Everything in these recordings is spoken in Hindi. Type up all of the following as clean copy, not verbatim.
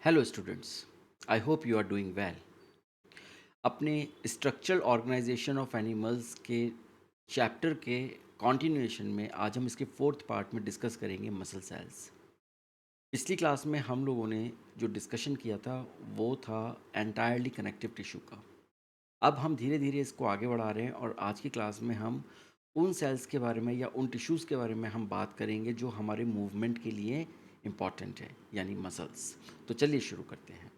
Hello students, I hope you are doing well. अपने स्ट्रक्चरल ऑर्गेनाइजेशन ऑफ एनिमल्स के चैप्टर के कंटिन्यूएशन में आज हम इसके फोर्थ पार्ट में डिस्कस करेंगे मसल सेल्स। पिछली क्लास में हम लोगों ने जो डिस्कशन किया था वो था एंटायरली कनेक्टिव टिश्यू का। अब हम धीरे धीरे इसको आगे बढ़ा रहे हैं और आज की क्लास में हम उन सेल्स के बारे में या उन टिश्यूज़ के बारे में हम बात करेंगे जो हमारे मूवमेंट के लिए इम्पॉर्टेंट है, यानी मसल्स। तो चलिए शुरू करते हैं।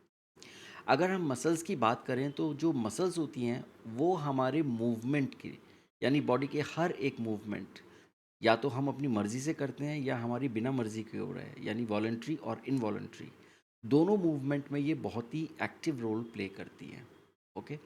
अगर हम मसल्स की बात करें तो जो मसल्स होती हैं वो हमारे मूवमेंट की, यानी बॉडी के हर एक मूवमेंट या तो हम अपनी मर्ज़ी से करते हैं या हमारी बिना मर्ज़ी के हो रहा है, यानी वॉलंटरी और इनवॉलंटरी, दोनों मूवमेंट में ये बहुत ही एक्टिव रोल प्ले करती हैं। ओके।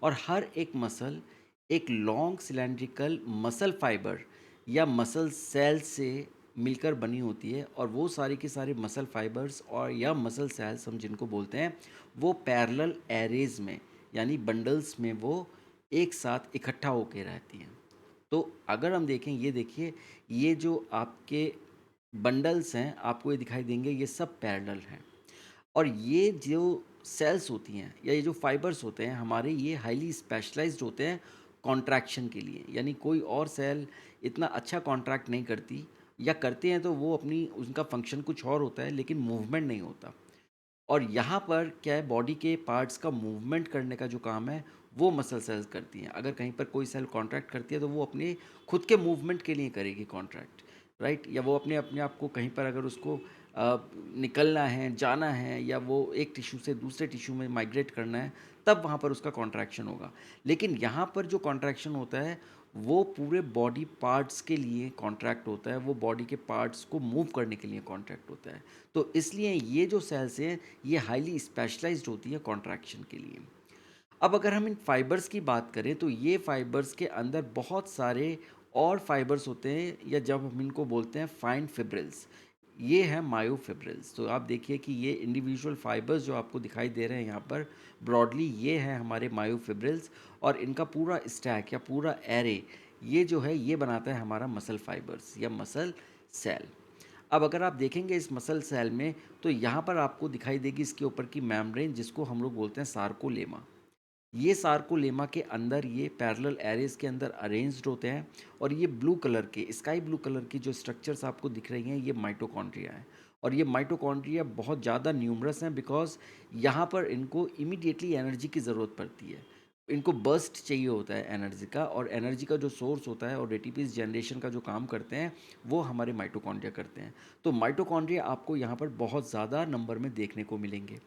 और हर एक मसल एक लॉन्ग सिलेंड्रिकल मसल फाइबर या मसल सेल से मिलकर बनी होती है, और वो सारे के सारे मसल फाइबर्स और या मसल सेल्स हम जिनको बोलते हैं वो पैरेलल एरेज में, यानी बंडल्स में वो एक साथ इकट्ठा होकर रहती हैं। तो अगर हम देखें, ये देखिए, ये जो आपके बंडल्स हैं आपको ये दिखाई देंगे, ये सब पैरेलल हैं। और ये जो सेल्स होती हैं या ये जो फाइबर्स होते हैं हमारे, ये हाईली स्पेशलाइज्ड होते हैं कॉन्ट्रैक्शन के लिए, यानी कोई और सेल इतना अच्छा कॉन्ट्रैक्ट नहीं करती, या करते हैं तो वो अपनी उनका फंक्शन कुछ और होता है लेकिन मूवमेंट नहीं होता। और यहाँ पर क्या है, बॉडी के पार्ट्स का मूवमेंट करने का जो काम है वो मसल सेल्स करती हैं। अगर कहीं पर कोई सेल कॉन्ट्रैक्ट करती है तो वो अपने खुद के मूवमेंट के लिए करेगी कॉन्ट्रैक्ट, राइट। या वो अपने अपने आप को कहीं पर अगर उसको निकलना है, जाना है, या वो एक टिश्यू से दूसरे टिश्यू में माइग्रेट करना है, तब वहाँ पर उसका कॉन्ट्रैक्शन होगा। लेकिन यहाँ पर जो कॉन्ट्रैक्शन होता है वो पूरे बॉडी पार्ट्स के लिए कॉन्ट्रैक्ट होता है, वो बॉडी के पार्ट्स को मूव करने के लिए कॉन्ट्रैक्ट होता है। तो इसलिए ये जो सेल्स हैं ये हाईली स्पेशलाइज्ड होती है कॉन्ट्रैक्शन के लिए। अब अगर हम इन फाइबर्स की बात करें तो ये फाइबर्स के अंदर बहुत सारे और फाइबर्स होते हैं, या जब हम इनको बोलते हैं फाइन फिब्रिल्स, ये है मायोफिब्रिल्स। तो आप देखिए कि ये इंडिविजुअल फाइबर्स जो आपको दिखाई दे रहे हैं यहाँ पर ब्रॉडली, ये है हमारे मायोफिब्रिल्स। और इनका पूरा स्टैक या पूरा एरे ये जो है ये बनाता है हमारा मसल फाइबर्स या मसल सेल। अब अगर आप देखेंगे इस मसल सेल में तो यहाँ पर आपको दिखाई देगी इसके ऊपर की मेम्ब्रेन, जिसको हम लोग बोलते हैं सार्कोलेमा। ये सार्कोलेमा के अंदर ये पैरेलल एरेज के अंदर अरेंज्ड होते हैं, और ये ब्लू कलर के, स्काई ब्लू कलर की जो स्ट्रक्चर्स आपको दिख रही हैं ये माइटोकॉन्ड्रिया हैं। और ये माइटोकॉन्ड्रिया बहुत ज़्यादा न्यूमरस हैं, बिकॉज यहाँ पर इनको इमीडिएटली एनर्जी की ज़रूरत पड़ती है। इनको बर्स्ट चाहिए होता है एनर्जी का, और एनर्जी का जो सोर्स होता है और एटीपीज जनरेशन का जो काम करते हैं वो हमारे माइटोकॉन्ड्रिया करते हैं। तो माइटोकॉन्ड्रिया आपको यहाँ पर बहुत ज़्यादा नंबर में देखने को मिलेंगे।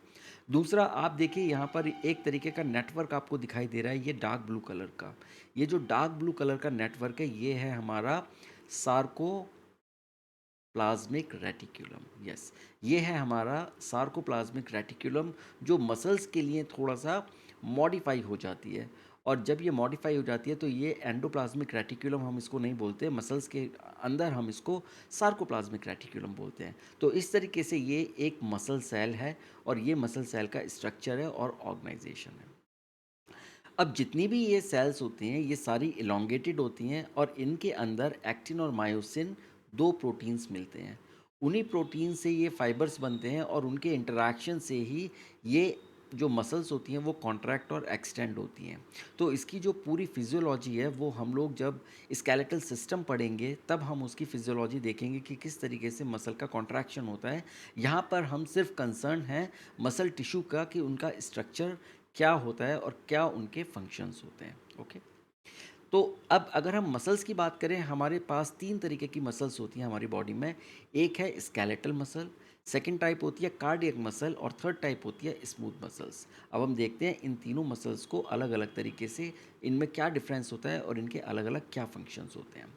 दूसरा आप देखिए यहाँ पर एक तरीके का नेटवर्क आपको दिखाई दे रहा है, ये डार्क ब्लू कलर का। ये जो डार्क ब्लू कलर का नेटवर्क है ये है हमारा सार्को प्लाज्मिक रेटिक्यूलम। यस, ये है हमारा सार्कोप्लाज्मिक रेटिक्यूलम, जो मसल्स के लिए थोड़ा सा मॉडिफाई हो जाती है। और जब ये मॉडिफाई हो जाती है तो ये एंडोप्लाज्मिक रेटिक्यूलम हम इसको नहीं बोलते, मसल्स के अंदर हम इसको सार्कोप्लाज्मिक रेटिक्यूलम बोलते हैं। तो इस तरीके से ये एक मसल सेल है, और ये मसल सेल का स्ट्रक्चर है और ऑर्गेनाइजेशन है। अब जितनी भी ये सेल्स होती हैं ये सारी इलोंगेटेड होती हैं, और इनके अंदर एक्टिन और मायोसिन दो प्रोटीन्स मिलते हैं। उन्हीं प्रोटीन से ये फाइबर्स बनते हैं, और उनके इंटरेक्शन से ही ये जो मसल्स होती हैं वो कॉन्ट्रैक्ट और एक्सटेंड होती हैं। तो इसकी जो पूरी फिजियोलॉजी है वो हम लोग जब स्केलेटल सिस्टम पढ़ेंगे तब हम उसकी फिजियोलॉजी देखेंगे कि किस तरीके से मसल का कॉन्ट्रैक्शन होता है। यहाँ पर हम सिर्फ कंसर्न हैं मसल टिश्यू का कि उनका स्ट्रक्चर क्या होता है और क्या उनके फंक्शंस होते हैं। ओके। तो अब अगर हम मसल्स की बात करें, हमारे पास तीन तरीके की मसल्स होती हैं हमारी बॉडी में। एक है स्केलेटल मसल, सेकंड टाइप होती है कार्डियक मसल, और थर्ड टाइप होती है स्मूथ मसल्स। अब हम देखते हैं इन तीनों मसल्स को अलग अलग तरीके से, इनमें क्या डिफरेंस होता है और इनके अलग अलग क्या फंक्शंस होते हैं।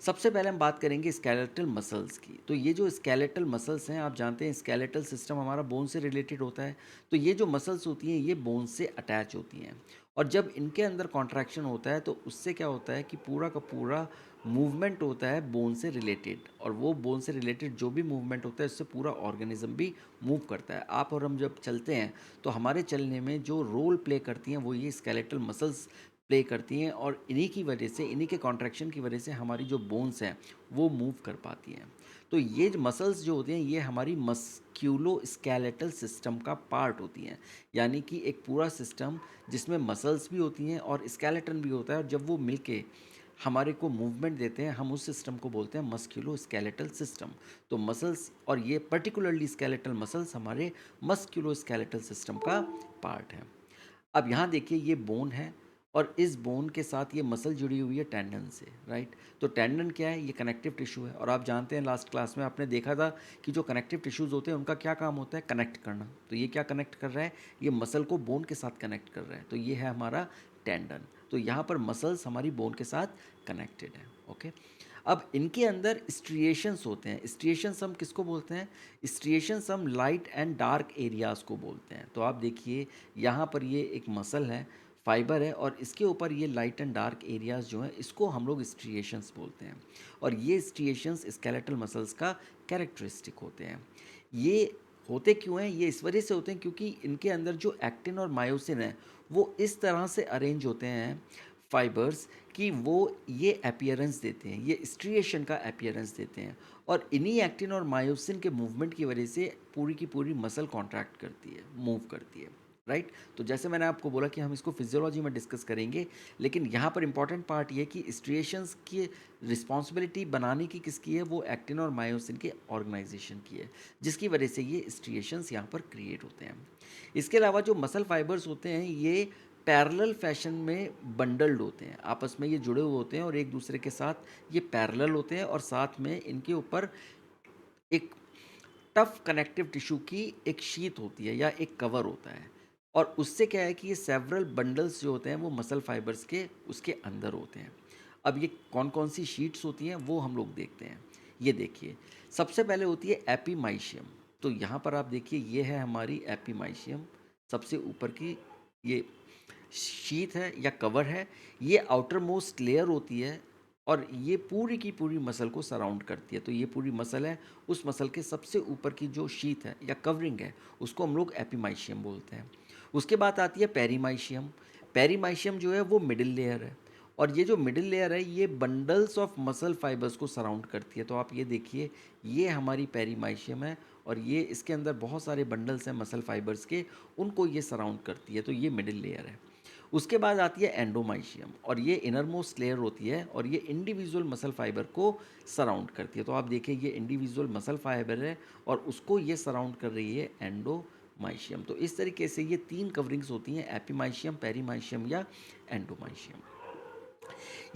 सबसे पहले हम बात करेंगे स्केलेटल मसल्स की। तो ये जो स्केलेटल मसल्स हैं, आप जानते हैं स्केलेटल सिस्टम हमारा बोन से रिलेटेड होता है। तो ये जो मसल्स होती हैं ये बोन से अटैच होती हैं, और जब इनके अंदर कॉन्ट्रैक्शन होता है तो उससे क्या होता है कि पूरा का पूरा मूवमेंट होता है बोन से रिलेटेड, और वो बोन से रिलेटेड जो भी मूवमेंट होता है उससे पूरा ऑर्गेनिज्म भी मूव करता है। आप और हम जब चलते हैं तो हमारे चलने में जो रोल प्ले करती हैं वो ये स्केलेटल मसल्स प्ले करती हैं और इन्हीं की वजह से, इन्हीं के कॉन्ट्रैक्शन की वजह से हमारी जो बोन्स हैं वो मूव कर पाती हैं। तो ये जो मसल्स जो होती हैं ये हमारी मस्क्यूलोस्केलेटल सिस्टम का पार्ट होती हैं, यानी कि एक पूरा सिस्टम जिसमें मसल्स भी होती हैं और स्केलेटन भी होता है, और जब वो मिलके हमारे को मूवमेंट देते हैं हम उस सिस्टम को बोलते हैं मस्क्यूलोस्केलेटल सिस्टम। तो मसल्स, और ये पर्टिकुलरली स्केलेटल मसल्स हमारे मस्क्यूलोस्केलेटल सिस्टम का पार्ट है। अब यहाँ देखिए ये बोन है और इस बोन के साथ ये मसल जुड़ी हुई है टेंडन से, राइट। तो टेंडन क्या है? ये कनेक्टिव टिश्यू है, और आप जानते हैं लास्ट क्लास में आपने देखा था कि जो कनेक्टिव टिश्यूज़ होते हैं उनका क्या काम होता है? कनेक्ट करना। तो ये क्या कनेक्ट कर रहा है? ये मसल को बोन के साथ कनेक्ट कर रहा है, तो ये है हमारा टेंडन। तो यहाँ पर मसल्स हमारी बोन के साथ कनेक्टेड है, ओके। अब इनके अंदर स्ट्रिएशंस होते हैं। स्ट्रिएशंस हम किसको बोलते हैं? स्ट्रिएशंस हम लाइट एंड डार्क एरियाज़ को बोलते हैं। तो आप देखिए यहाँ पर ये एक मसल है, फाइबर है, और इसके ऊपर ये लाइट एंड डार्क एरियाज़ जो हैं इसको हम लोग स्ट्रिएशंस बोलते हैं। और ये स्ट्रिएशंस स्केलेटल मसल्स का कैरेक्टरिस्टिक होते हैं। ये होते क्यों हैं? ये इस वजह से होते हैं क्योंकि इनके अंदर जो एक्टिन और मायोसिन है वो इस तरह से अरेंज होते हैं फाइबर्स कि वो ये अपीयरेंस देते हैं, ये स्ट्रिएशन का अपीयरेंस देते हैं, और इन्हीं एक्टिन और मायोसिन के मूवमेंट की वजह से पूरी की पूरी मसल कॉन्ट्रैक्ट करती है, मूव करती है, राइट। तो जैसे मैंने आपको बोला कि हम इसको फिजियोलॉजी में डिस्कस करेंगे, लेकिन यहाँ पर इंपॉर्टेंट पार्ट ये कि स्ट्रिएशंस की रिस्पॉन्सिबिलिटी बनाने की किसकी है? वो एक्टिन और मायोसिन के ऑर्गेनाइजेशन की है, जिसकी वजह से ये स्ट्रिएशंस यहाँ पर क्रिएट होते हैं। इसके अलावा जो मसल फाइबर्स होते हैं ये पैरेलल फैशन में बंडल्ड होते हैं, आपस में ये जुड़े हुए होते हैं और एक दूसरे के साथ ये पैरेलल होते हैं, और साथ में इनके ऊपर एक टफ कनेक्टिव टिश्यू की एक शीट होती है या एक कवर होता है, और उससे क्या है कि ये सेवरल बंडल्स जो होते हैं वो मसल फाइबर्स के उसके अंदर होते हैं। अब ये कौन कौन सी शीट्स होती हैं वो हम लोग देखते हैं। ये देखिए, सबसे पहले होती है एपीमाइशियम। तो यहाँ पर आप देखिए ये है हमारी एपीमाइशियम, सबसे ऊपर की ये शीथ है या कवर है। ये आउटर मोस्ट लेयर होती है और ये पूरी की पूरी मसल को सराउंड करती है। तो ये पूरी मसल है, उस मसल के सबसे ऊपर की जो शीथ है या कवरिंग है उसको हम लोग एपीमाइशियम बोलते हैं। उसके बाद आती है पेरीमाइशियम। पेरीमाइशियम जो है वो मिडिल लेयर है, और ये जो मिडिल लेयर है ये बंडल्स ऑफ मसल फाइबर्स को सराउंड करती है। तो आप ये देखिए, ये हमारी पेरीमाइशियम है और ये इसके अंदर बहुत सारे बंडल्स हैं मसल फाइबर्स के, उनको ये सराउंड करती है। तो ये मिडिल लेयर है। उसके बाद आती है एंडोमाइशियम, और ये इनर मोस्ट लेयर होती है और ये इंडिविजुअल मसल फाइबर को सराउंड करती है। तो आप देखिए ये इंडिविजुअल मसल फाइबर है और उसको ये सराउंड कर रही है एंडोमाइशियम। तो इस तरीके से ये तीन कवरिंग्स होती हैं, एपीमाइशियम, पेरीमाइशियम या एंडोमाइशियम।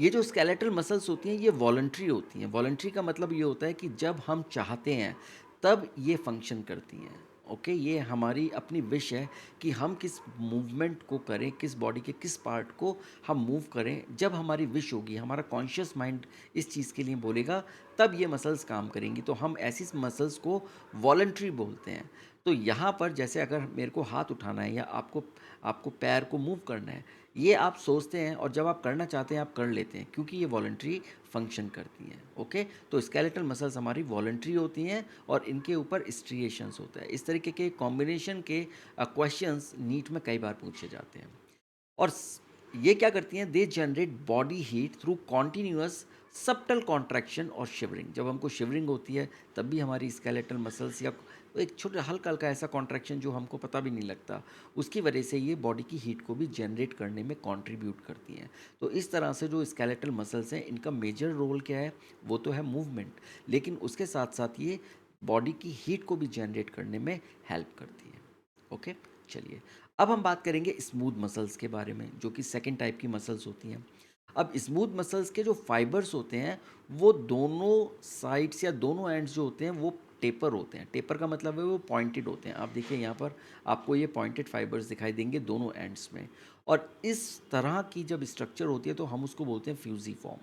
ये जो स्केलेटल मसल्स होती हैं ये वॉलंटरी होती हैं। वॉलंटरी का मतलब ये होता है कि जब हम चाहते हैं तब ये फंक्शन करती हैं, ओके। ये हमारी अपनी विश है कि हम किस मूवमेंट को करें, किस बॉडी के किस पार्ट को हम मूव करें। जब हमारी विश होगी, हमारा कॉन्शियस माइंड इस चीज़ के लिए बोलेगा, तब ये मसल्स काम करेंगी। तो हम ऐसी मसल्स को वॉलंटरी बोलते हैं। तो यहाँ पर जैसे अगर मेरे को हाथ उठाना है या आपको आपको पैर को मूव करना है, ये आप सोचते हैं और जब आप करना चाहते हैं आप कर लेते हैं, क्योंकि ये वॉलंटरी फंक्शन करती हैं, ओके। तो स्केलेटल मसल्स हमारी वॉलंटरी होती हैं और इनके ऊपर स्ट्रिएशंस होता है। इस तरीके के कॉम्बिनेशन के क्वेश्चंस नीट में कई बार पूछे जाते हैं। और ये क्या करती हैं? They generate body heat through continuous subtle contraction और शिवरिंग। जब हमको शिवरिंग होती है तब भी हमारी स्केलेटल मसल्स या एक छोटा हल्का हल्का ऐसा कॉन्ट्रैक्शन जो हमको पता भी नहीं लगता, उसकी वजह से ये बॉडी की हीट को भी जनरेट करने में कंट्रीब्यूट करती हैं। तो इस तरह से जो स्केलेटल मसल्स हैं इनका मेजर रोल क्या है? वो तो है मूवमेंट, लेकिन उसके साथ साथ ये बॉडी की हीट को भी जनरेट करने में हेल्प करती है, ओके। चलिए, अब हम बात करेंगे स्मूथ मसल्स के बारे में, जो कि सेकंड टाइप की मसल्स होती हैं। अब स्मूथ मसल्स के जो फाइबर्स होते हैं वो दोनों साइड्स या दोनों एंड्स जो होते हैं वो टेपर होते हैं। टेपर का मतलब है वो पॉइंटेड होते हैं। आप देखिए यहाँ पर आपको ये पॉइंटेड फाइबर्स दिखाई देंगे दोनों एंड्स में, और इस तरह की जब स्ट्रक्चर होती है तो हम उसको बोलते हैं फ्यूजीफॉर्म।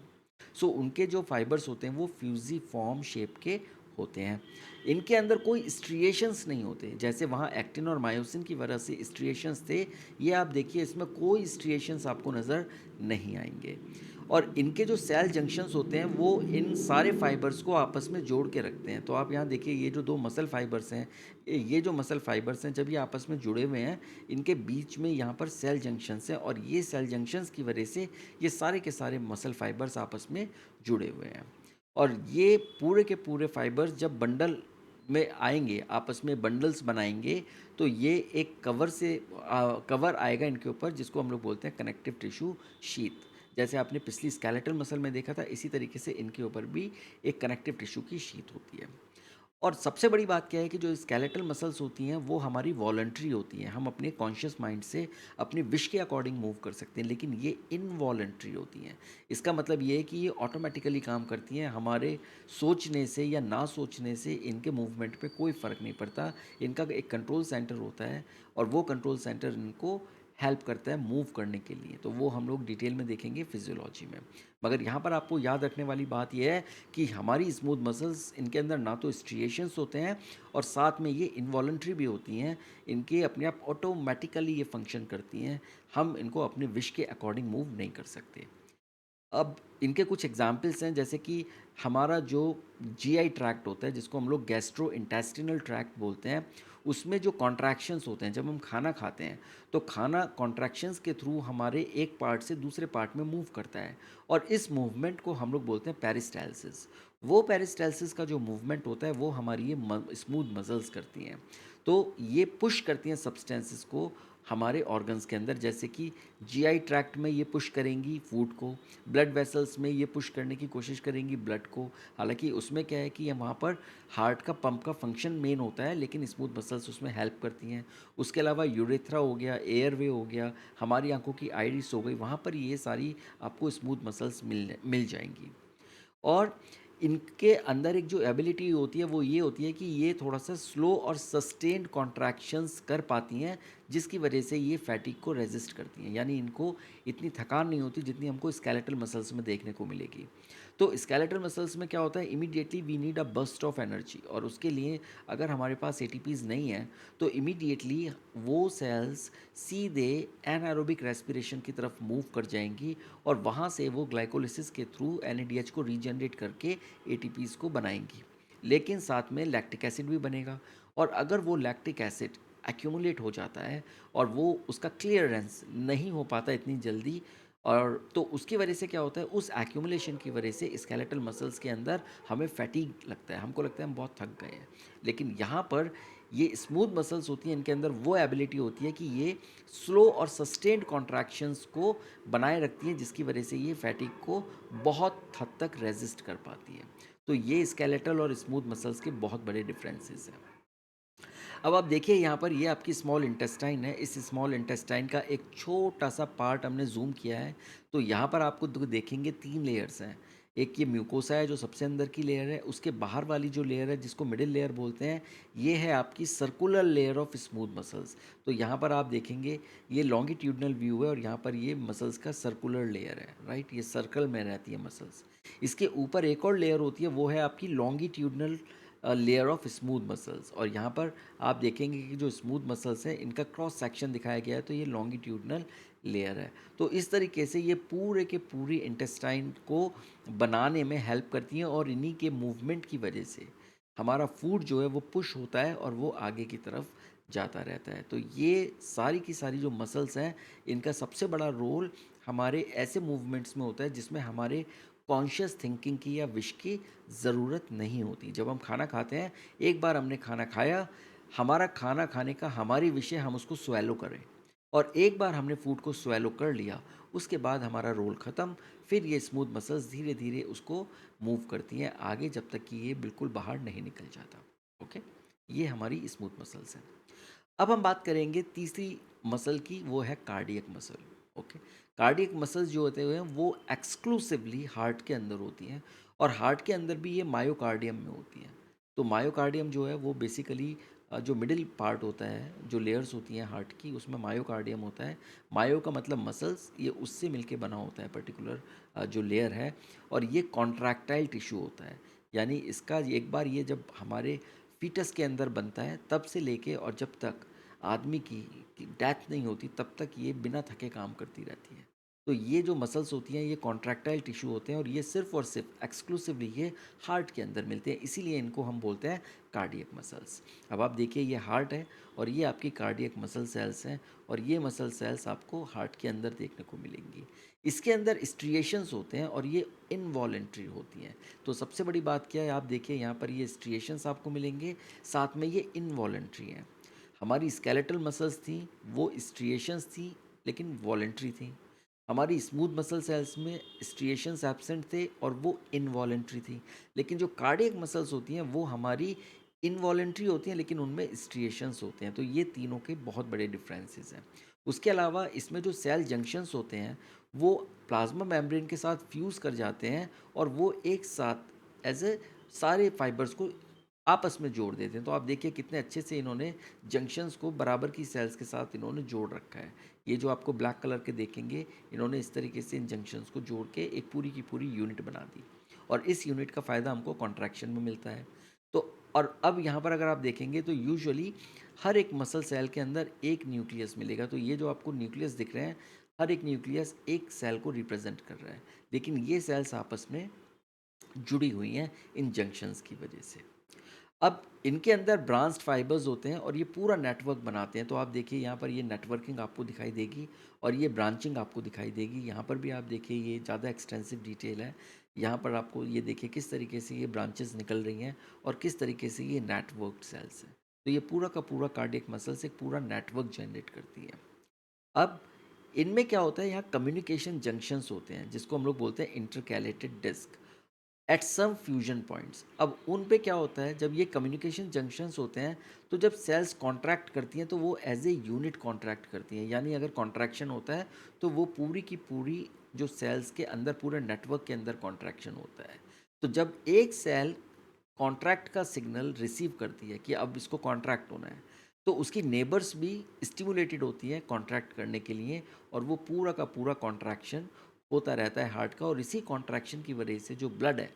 सो उनके जो फाइबर्स होते हैं वो फ्यूजीफॉर्म शेप के होते हैं। इनके अंदर कोई स्ट्रिएशंस नहीं होते, जैसे वहाँ एक्टिन और मायोसिन की वजह से स्ट्रिएशंस थे, ये आप देखिए इसमें कोई स्ट्रिएशंस आपको नज़र नहीं आएंगे। और इनके जो सेल जंक्शंस होते हैं वो इन सारे फाइबर्स को आपस में जोड़ के रखते हैं। तो आप यहाँ देखिए, ये जो दो मसल फाइबर्स हैं, ये जो मसल फाइबर्स हैं, जब ये आपस में जुड़े हुए हैं, इनके बीच में यहाँ पर सेल जंक्शंस हैं, और ये सेल जंक्शंस की वजह से ये सारे के सारे मसल फाइबर्स आपस में जुड़े हुए हैं। और ये पूरे के पूरे फाइबर्स जब बंडल में आएंगे, आपस में बंडल्स बनाएंगे, तो ये एक कवर आएगा इनके ऊपर, जिसको हम लोग बोलते हैं कनेक्टिव टिश्यू शीथ। जैसे आपने पिछली स्केलेटल मसल में देखा था, इसी तरीके से इनके ऊपर भी एक कनेक्टिव टिश्यू की शीथ होती है। और सबसे बड़ी बात क्या है कि जो स्केलेटल मसल्स होती हैं वो हमारी वॉलंटरी होती हैं, हम अपने कॉन्शियस माइंड से अपने विश के अकॉर्डिंग मूव कर सकते हैं, लेकिन ये इनवॉलंटरी होती हैं। इसका मतलब ये है कि ये ऑटोमेटिकली काम करती हैं, हमारे सोचने से या ना सोचने से इनके मूवमेंट पे कोई फ़र्क नहीं पड़ता। इनका एक कंट्रोल सेंटर होता है, और वो कंट्रोल सेंटर इनको हेल्प करता है मूव करने के लिए। तो वो हम लोग डिटेल में देखेंगे फिजियोलॉजी में। मगर यहाँ पर आपको याद रखने वाली बात यह है कि हमारी स्मूथ मसल्स, इनके अंदर ना तो स्ट्रिएशंस होते हैं, और साथ में ये इनवॉलंटरी भी होती हैं। इनके अपने आप ऑटोमेटिकली ये फंक्शन करती हैं, हम इनको अपने विश के अकॉर्डिंग मूव नहीं कर सकते। अब इनके कुछ एग्जाम्पल्स हैं, जैसे कि हमारा जो जीआई ट्रैक्ट होता है, जिसको हम लोग गैस्ट्रो इंटेस्टिनल ट्रैक्ट बोलते हैं, उसमें जो कॉन्ट्रैक्शंस होते हैं, जब हम खाना खाते हैं तो खाना कॉन्ट्रैक्शंस के थ्रू हमारे एक पार्ट से दूसरे पार्ट में मूव करता है, और इस मूवमेंट को हम लोग बोलते हैं पेरिस्टालसिस। वो पेरिस्टालसिस का जो मूवमेंट होता है वो हमारी ये स्मूथ मसल्स करती हैं। तो ये पुश करती हैं सब्सटेंसेस को हमारे ऑर्गन्स के अंदर, जैसे कि जीआई ट्रैक्ट में ये पुश करेंगी फूड को, ब्लड वेसल्स में ये पुश करने की कोशिश करेंगी ब्लड को। हालांकि उसमें क्या है कि वहाँ पर हार्ट का पंप का फंक्शन मेन होता है, लेकिन स्मूथ मसल्स उसमें हेल्प करती हैं। उसके अलावा यूरेथ्रा हो गया, एयरवे हो गया, हमारी आंखों की आइरिस हो गई, वहाँ पर ये सारी आपको स्मूथ मसल्स मिल जाएंगी। और इनके अंदर एक जो एबिलिटी होती है वो ये होती है कि ये थोड़ा सा स्लो और सस्टेन्ड कॉन्ट्रैक्शंस कर पाती हैं, जिसकी वजह से ये फैटिक को रेजिस्ट करती हैं। यानी इनको इतनी थकान नहीं होती जितनी हमको स्केलेटल मसल्स में देखने को मिलेगी। तो स्केलेटल मसल्स में क्या होता है, immediately we need a burst of energy, और उसके लिए अगर हमारे पास एटीपीज़ नहीं है तो इमीडिएटली वो सेल्स सीधे एनारोबिक रेस्पिरेशन की तरफ मूव कर जाएंगी, और वहाँ से वो ग्लाइकोलिसिस के थ्रू एन को रीजनरेट करके एटीपीज़ को बनाएंगी। लेकिन साथ में लैक्टिक एसिड भी बनेगा, और अगर वो लैक्टिक एसिड एक्यूमुलेट हो जाता है और वो उसका क्लियरेंस नहीं हो पाता इतनी जल्दी, और तो उसकी वजह से क्या होता है, उस एक्यूमुलेशन की वजह से स्केलेटल मसल्स के अंदर हमें फैटीग लगता है, हमको लगता है हम बहुत थक गए हैं। लेकिन यहाँ पर ये स्मूथ मसल्स होती हैं, इनके अंदर वो एबिलिटी होती है कि ये स्लो और सस्टेन्ड कॉन्ट्रैक्शंस को बनाए रखती हैं, जिसकी वजह से ये फैटिग को बहुत हद तक रेजिस्ट कर पाती है। तो ये स्केलेटल और स्मूथ मसल्स के बहुत बड़े डिफरेंसेस हैं। अब आप देखिए यहाँ पर, ये आपकी स्मॉल इंटेस्टाइन है, इस स्मॉल इंटेस्टाइन का एक छोटा सा पार्ट हमने जूम किया है। तो यहाँ पर आपको देखेंगे 3 लेयर्स हैं। एक ये म्यूकोसा है जो सबसे अंदर की लेयर है, उसके बाहर वाली जो लेयर है जिसको मिडिल लेयर बोलते हैं, ये है आपकी circular layer of smooth muscles. तो यहाँ पर आप देखेंगे ये लॉन्गिट्यूडनल व्यू है, और यहाँ पर ये मसल्स का सर्कुलर लेयर है, राइट, ये सर्कल में रहती है मसल्स। इसके ऊपर एक और लेयर होती है, वो है आपकी longitudinal layer of smooth muscles. और यहाँ पर आप देखेंगे कि जो स्मूथ मसल्स हैं इनका क्रॉस सेक्शन दिखाया गया है, तो ये लॉन्गिट्यूडनल लेयर है। तो इस तरीके से ये पूरे के पूरी इंटेस्टाइन को बनाने में हेल्प करती हैं, और इन्हीं के मूवमेंट की वजह से हमारा फूड जो है वो पुश होता है और वो आगे की तरफ जाता रहता है। तो ये सारी की सारी जो मसल्स हैं, इनका सबसे बड़ा रोल हमारे ऐसे मूवमेंट्स में होता है जिसमें हमारे कॉन्शियस थिंकिंग की या विश की ज़रूरत नहीं होती। जब हम खाना खाते हैं, एक बार हमने खाना खाया, हमारा खाना खाने का हमारी विषय हम उसको स्वैलो करें, और एक बार हमने फूड को स्वैलो कर लिया, उसके बाद हमारा रोल ख़त्म। फिर ये स्मूथ मसल्स धीरे धीरे उसको मूव करती हैं आगे, जब तक कि ये बिल्कुल बाहर नहीं निकल जाता। ओके, ये हमारी स्मूथ मसल्स हैं। अब हम बात करेंगे तीसरी मसल की, वो है cardiac muscle. Okay, cardiac muscles जो होते हैं वो एक्सक्लूसिवली हार्ट के अंदर होती हैं, और हार्ट के अंदर भी ये मायोकार्डियम में होती हैं। तो मायोकार्डियम जो है वो बेसिकली जो मिडिल पार्ट होता है, जो लेयर्स होती हैं हार्ट की, उसमें मायोकार्डियम होता है। मायो का मतलब मसल्स, ये उससे मिलके बना होता है पर्टिकुलर जो लेयर है, और ये कॉन्ट्रैक्टाइल टिश्यू होता है। यानी इसका एक बार ये जब हमारे फीटस के अंदर बनता है, तब से लेके और जब तक आदमी की डेथ नहीं होती, तब तक ये बिना थके काम करती रहती है। तो ये जो मसल्स होती हैं ये कॉन्ट्रैक्टाइल टिश्यू होते हैं और ये सिर्फ और सिर्फ एक्सक्लूसिवली ये हार्ट के अंदर मिलते हैं, इसीलिए इनको हम बोलते हैं कार्डियक मसल्स। अब आप देखिए ये हार्ट है और ये आपकी कार्डियक मसल सेल्स हैं और ये मसल सेल्स आपको हार्ट के अंदर देखने को मिलेंगी। इसके अंदर स्ट्रिएशंस होते हैं और ये इनवॉलेंट्री होती हैं। तो सबसे बड़ी बात क्या है, आप देखिए यहाँ पर ये स्ट्रिएशंस आपको मिलेंगे, साथ में ये इनवॉलेंट्री हैं। हमारी स्केलेटल मसल्स थी वो स्ट्रिएशंस थी लेकिन वॉलेंट्री थी। हमारी स्मूथ मसल सेल्स में स्ट्रिएशंस एब्सेंट थे और वो इनवॉलेंट्री थी। लेकिन जो कार्डियक मसल्स होती हैं वो हमारी इनवॉलेंट्री होती हैं लेकिन उनमें स्ट्रिएशंस होते हैं। तो ये तीनों के बहुत बड़े डिफरेंसेस हैं। उसके अलावा इसमें जो सेल जंक्शंस होते हैं वो प्लाज्मा मेम्ब्रेन के साथ फ्यूज़ कर जाते हैं और वो एक साथ एज ए सारे फाइबर्स को आपस में जोड़ देते हैं। तो आप देखिए कितने अच्छे से इन्होंने जंक्शंस को बराबर की सेल्स के साथ इन्होंने जोड़ रखा है। ये जो आपको ब्लैक कलर के देखेंगे, इन्होंने इस तरीके से इन जंक्शंस को जोड़ के एक पूरी की पूरी यूनिट बना दी और इस यूनिट का फ़ायदा हमको कॉन्ट्रैक्शन में मिलता है। तो और अब यहाँ पर अगर आप देखेंगे तो यूजुअली हर एक मसल सेल के अंदर एक न्यूक्लियस मिलेगा। तो ये जो आपको न्यूक्लियस दिख रहे हैं, हर एक न्यूक्लियस एक सेल को रिप्रेजेंट कर रहा है, लेकिन ये सेल्स आपस में जुड़ी हुई हैं इन जंक्शंस की वजह से। अब इनके अंदर ब्रांच्ड फाइबर्स होते हैं और ये पूरा नेटवर्क बनाते हैं। तो आप देखिए यहाँ पर ये नेटवर्किंग आपको दिखाई देगी और ये ब्रांचिंग आपको दिखाई देगी। यहाँ पर भी आप देखिए ये ज़्यादा एक्सटेंसिव डिटेल है। यहाँ पर आपको ये देखिए किस तरीके से ये ब्रांचेस निकल रही हैं और किस तरीके से ये नेटवर्क सेल्स हैं। तो ये पूरा का पूरा कार्डियक मसल्स एक पूरा नेटवर्क जनरेट करती है। अब इनमें क्या होता है, यहाँ कम्युनिकेशन जंक्शंस होते हैं जिसको हम लोग बोलते हैं intercalated disc at some fusion points. अब उन पे क्या होता है, जब ये कम्युनिकेशन जंक्शंस होते हैं तो जब सेल्स कॉन्ट्रैक्ट करती हैं तो वो एज ए यूनिट कॉन्ट्रैक्ट करती हैं। यानी अगर कॉन्ट्रैक्शन होता है तो वो पूरी की पूरी जो सेल्स के अंदर पूरे नेटवर्क के अंदर कॉन्ट्रैक्शन होता है। तो जब एक सेल कॉन्ट्रैक्ट का सिग्नल रिसीव करती है कि अब इसको कॉन्ट्रैक्ट होना है, तो उसकी नेबर्स भी स्टिमुलेटेड होती है कॉन्ट्रैक्ट करने के लिए और वो पूरा का पूरा कॉन्ट्रैक्शन होता रहता है हार्ट का। और इसी कॉन्ट्रैक्शन की वजह से जो ब्लड है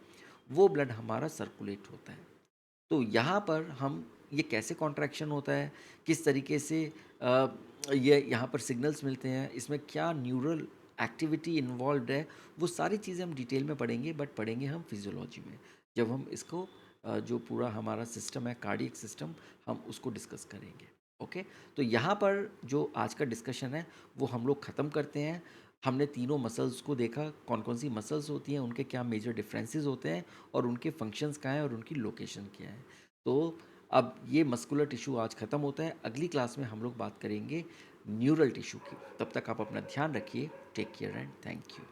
वो ब्लड हमारा सर्कुलेट होता है। तो यहाँ पर हम ये कैसे कॉन्ट्रैक्शन होता है, किस तरीके से ये यहाँ पर सिग्नल्स मिलते हैं, इसमें क्या न्यूरल एक्टिविटी इन्वॉल्व है, वो सारी चीज़ें हम डिटेल में पढ़ेंगे, बट पढ़ेंगे हम फिजियोलॉजी में जब हम इसको जो पूरा हमारा सिस्टम है कार्डियक सिस्टम, हम उसको डिस्कस करेंगे। ओके, तो यहाँ पर जो आज का डिस्कशन है वो हम लोग ख़त्म करते हैं। हमने तीनों मसल्स को देखा, कौन कौन सी मसल्स होती हैं, उनके क्या मेजर डिफरेंसेस होते हैं और उनके फंक्शंस क्या हैं और उनकी लोकेशन क्या है। तो अब ये मस्कुलर टिश्यू आज ख़त्म होता है। अगली क्लास में हम लोग बात करेंगे न्यूरल टिश्यू की। तब तक आप अपना ध्यान रखिए। Take care and thank you.